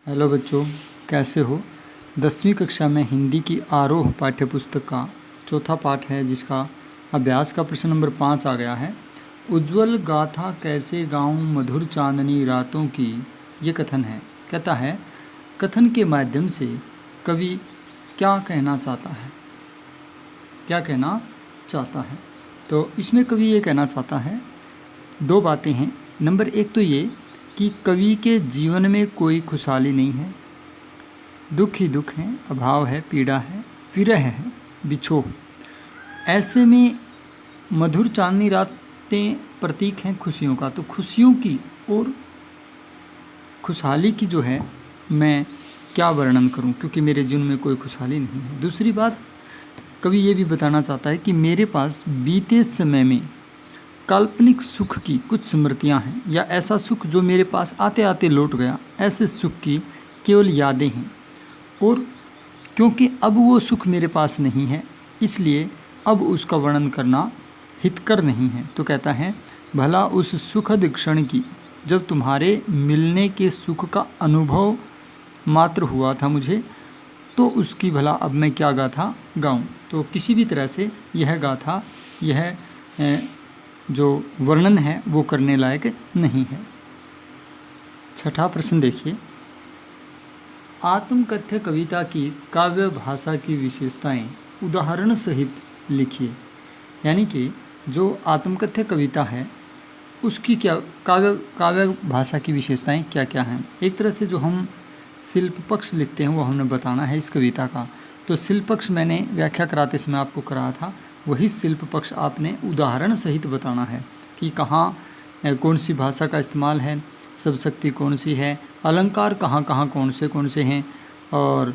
Hello बच्चों, कैसे हो। 10वीं कक्षा में हिंदी की आरोह पाठ्यपुस्तक का चौथा पाठ है, जिसका अभ्यास का प्रश्न नंबर 5 आ गया है। उज्ज्वल गाथा कैसे गाऊं मधुर चांदनी रातों की, ये कथन है। कहता है, कथन के माध्यम से कवि क्या कहना चाहता है। तो इसमें कवि ये कहना चाहता है, दो बातें हैं। नंबर एक तो ये कि कवि के जीवन में कोई खुशहाली नहीं है, दुख ही दुख है, अभाव है, पीड़ा है, विरह है, बिछोह। ऐसे में मधुर चांदनी रातें प्रतीक हैं खुशियों का। तो खुशियों की और खुशहाली की जो है मैं क्या वर्णन करूं, क्योंकि मेरे जीवन में कोई खुशहाली नहीं है। दूसरी बात, कवि ये भी बताना चाहता है कि मेरे पास बीते समय में काल्पनिक सुख की कुछ स्मृतियां हैं, या ऐसा सुख जो मेरे पास आते आते लौट गया, ऐसे सुख की केवल यादें हैं। और क्योंकि अब वो सुख मेरे पास नहीं है, इसलिए अब उसका वर्णन करना हितकर नहीं है। तो कहता है, भला उस सुखद क्षण की जब तुम्हारे मिलने के सुख का अनुभव मात्र हुआ था मुझे, तो उसकी भला अब मैं क्या गाथा गाऊं। तो किसी भी तरह से यह गाथा, यह जो वर्णन है वो करने लायक नहीं है। छठा प्रश्न देखिए, आत्मकथ्य कविता की काव्य भाषा की विशेषताएं उदाहरण सहित लिखिए। यानी कि जो आत्मकथ्य कविता है उसकी क्या काव्य भाषा की विशेषताएं क्या क्या हैं। एक तरह से जो हम शिल्प पक्ष लिखते हैं वो हमने बताना है इस कविता का। तो शिल्प पक्ष मैंने व्याख्या कराते समय आपको कराया था, वही शिल्प पक्ष आपने उदाहरण सहित बताना है कि कहाँ कौन सी भाषा का इस्तेमाल है, सब शक्ति कौन सी है, अलंकार कहाँ कहाँ कौन से हैं, और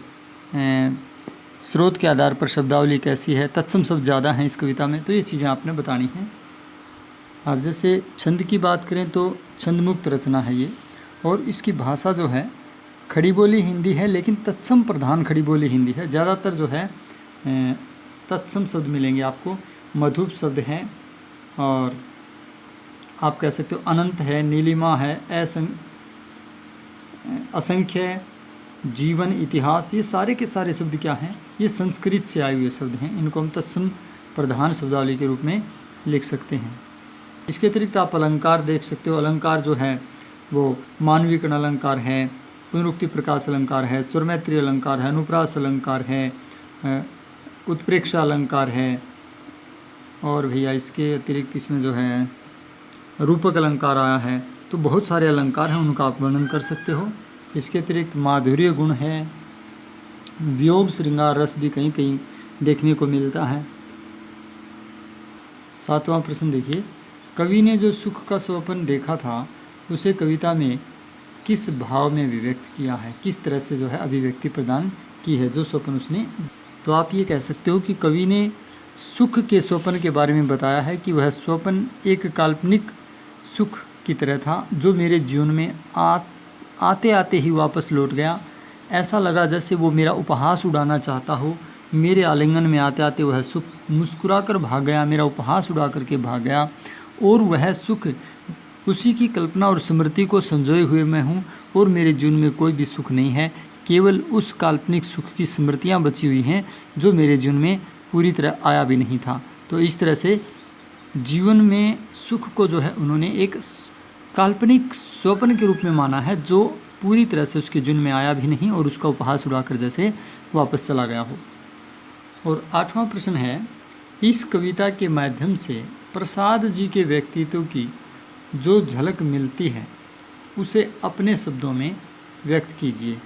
स्रोत के आधार पर शब्दावली कैसी है, तत्सम शब्द ज़्यादा हैं इस कविता में। तो ये चीज़ें आपने बतानी हैं। अब जैसे छंद की बात करें तो छंद मुक्त रचना है ये, और इसकी भाषा जो है खड़ी बोली हिंदी है, लेकिन तत्सम प्रधान खड़ी बोली हिंदी है। ज़्यादातर जो है तत्सम शब्द मिलेंगे आपको, मधुप शब्द हैं, और आप कह सकते हो अनंत है, नीलिमा है, असंख्य, जीवन, इतिहास, ये सारे के सारे शब्द क्या हैं, ये संस्कृत से आए हुए शब्द हैं। इनको हम तत्सम प्रधान शब्दावली के रूप में लिख सकते हैं। इसके अतिरिक्त आप अलंकार देख सकते हो। अलंकार जो है वो मानविकरण अलंकार है, पुनरुक्ति प्रकाश अलंकार है, स्वरमैत्री अलंकार है, अनुप्रास अलंकार है, उत्प्रेक्षा अलंकार है, और भैया इसके अतिरिक्त इसमें जो है रूपक अलंकार आया है। तो बहुत सारे अलंकार हैं, उनका आप वर्णन कर सकते हो। इसके अतिरिक्त माधुर्य गुण है, वियोग श्रृंगार रस भी कहीं कहीं देखने को मिलता है। 7वां प्रश्न देखिए, कवि ने जो सुख का स्वप्न देखा था उसे कविता में किस भाव में अभिव्यक्त किया है, किस तरह से जो है अभिव्यक्ति प्रदान की है जो स्वप्न उसने। तो आप ये कह सकते हो कि कवि ने सुख के स्वप्न के बारे में बताया है कि वह स्वप्न एक काल्पनिक सुख की तरह था जो मेरे जीवन में आते आते ही वापस लौट गया। ऐसा लगा जैसे वो मेरा उपहास उड़ाना चाहता हो। मेरे आलिंगन में आते आते वह सुख मुस्कुरा कर भाग गया, मेरा उपहास उड़ा करके भाग गया, और वह सुख उसी की कल्पना और स्मृति को संजोए हुए मैं हूँ, और मेरे जीवन में कोई भी सुख नहीं है, केवल उस काल्पनिक सुख की स्मृतियाँ बची हुई हैं जो मेरे जीवन में पूरी तरह आया भी नहीं था। तो इस तरह से जीवन में सुख को जो है उन्होंने एक काल्पनिक स्वप्न के रूप में माना है जो पूरी तरह से उसके जीवन में आया भी नहीं और उसका उपहास उड़ाकर जैसे वापस चला गया हो। और 8वां प्रश्न है, इस कविता के माध्यम से प्रसाद जी के व्यक्तित्व की जो झलक मिलती है उसे अपने शब्दों में व्यक्त कीजिए।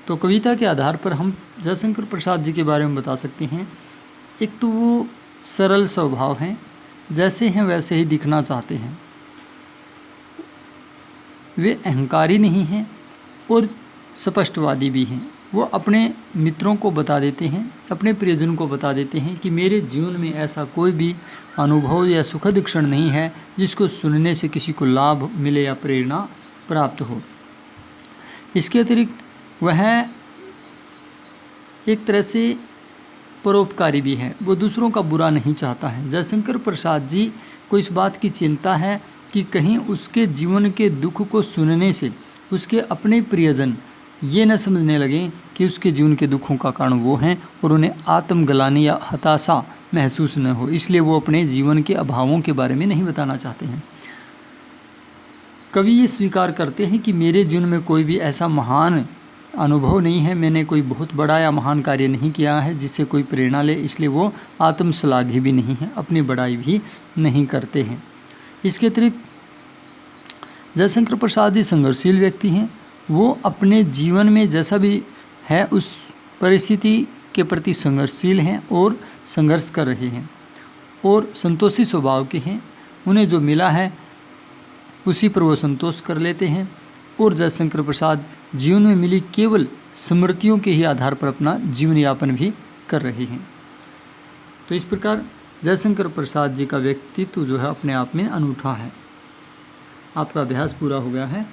तो कविता के आधार पर हम जयशंकर प्रसाद जी के बारे में बता सकते हैं। एक तो वो सरल स्वभाव हैं, जैसे हैं वैसे ही दिखना चाहते हैं, वे अहंकारी नहीं हैं और स्पष्टवादी भी हैं। वो अपने मित्रों को बता देते हैं, अपने प्रियजन को बता देते हैं कि मेरे जीवन में ऐसा कोई भी अनुभव या सुखद क्षण नहीं है जिसको सुनने से किसी को लाभ मिले या प्रेरणा प्राप्त हो। इसके अतिरिक्त वह एक तरह से परोपकारी भी है, वो दूसरों का बुरा नहीं चाहता है। जयशंकर प्रसाद जी को इस बात की चिंता है कि कहीं उसके जीवन के दुख को सुनने से उसके अपने प्रियजन ये न समझने लगें कि उसके जीवन के दुखों का कारण वो हैं और उन्हें आत्मग्लानि या हताशा महसूस न हो, इसलिए वो अपने जीवन के अभावों के बारे में नहीं बताना चाहते हैं। कवि ये स्वीकार करते हैं कि मेरे जीवन में कोई भी ऐसा महान अनुभव नहीं है, मैंने कोई बहुत बड़ा या महान कार्य नहीं किया है जिससे कोई प्रेरणा ले, इसलिए वो आत्मश्लाघी भी नहीं है, अपनी बड़ाई भी नहीं करते हैं। इसके अतिरिक्त जयशंकर प्रसाद जी संघर्षशील व्यक्ति हैं। वो अपने जीवन में जैसा भी है उस परिस्थिति के प्रति संघर्षशील हैं और संघर्ष कर रहे हैं और संतोषी स्वभाव के हैं। उन्हें जो मिला है उसी पर वो संतोष कर लेते हैं और जयशंकर प्रसाद जीवन में मिली केवल स्मृतियों के ही आधार पर अपना जीवन यापन भी कर रहे हैं। तो इस प्रकार जयशंकर प्रसाद जी का व्यक्तित्व जो है अपने आप में अनूठा है। आपका अभ्यास पूरा हो गया है।